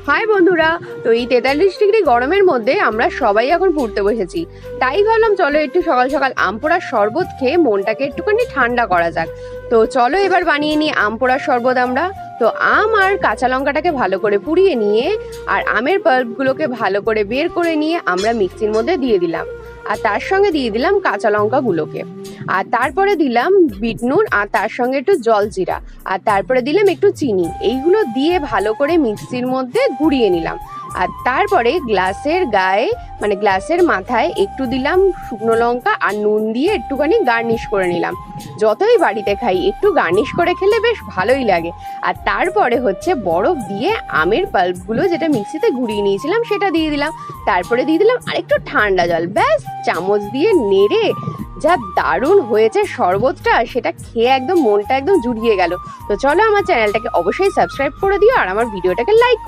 High বন্ধুরা, তো এই 43 ডিগ্রি গরমের মধ্যে আমরা সবাই এখন পড়তে বসেছি। তাই ভাবলাম চলো একটু সকাল সকাল আম পোড়ার শরবত খেয়ে মনটাকে একটুখানি ঠান্ডা করা যাক। তো চলো এবার বানিয়ে নিই আম পোড়ার শরবত আমরা। তো আম আর কাঁচা লঙ্কাটাকে ভালো করে পুড়িয়ে নিয়ে আর আমের পাল্পগুলোকে ভালো করে বের করে নিয়ে আমরা মিক্সির মধ্যে দিয়ে দিলাম। আর তার সঙ্গে দিয়ে দিলাম কাঁচা লঙ্কাগুলোকে। আর তারপরে দিলাম বিট নুন আর তার সঙ্গে একটু জলজিরা। আর তারপরে দিলাম একটু চিনি। এইগুলো দিয়ে ভালো করে মিক্সির মধ্যে গুঁড়িয়ে নিলাম। আর তারপরে গ্লাসের গায়ে মানে গ্লাসের মাথায় একটু দিলাম শুকনো লঙ্কা আর নুন দিয়ে একটুখানি গার্নিশ করে নিলাম। যতই বাড়িতে খাই একটু গার্নিশ করে খেলে বেশ ভালোই লাগে। আর তারপরে হচ্ছে বরফ দিয়ে আমের পাল্পগুলো যেটা মিক্সিতে গুঁড়িয়ে নিয়েছিলাম সেটা দিয়ে দিলাম। তারপরে দিয়ে দিলাম আরেকটু ঠান্ডা জল। ব্যাস, চামচ দিয়ে নেড়ে যা দারুণ হয়েছে শরবতটা, সেটা খেয়ে একদম মনটা একদম জুড়িয়ে গেল। তো চলো আমার চ্যানেলটাকে অবশ্যই সাবস্ক্রাইব করে দিও আর আমার ভিডিওটাকে লাইক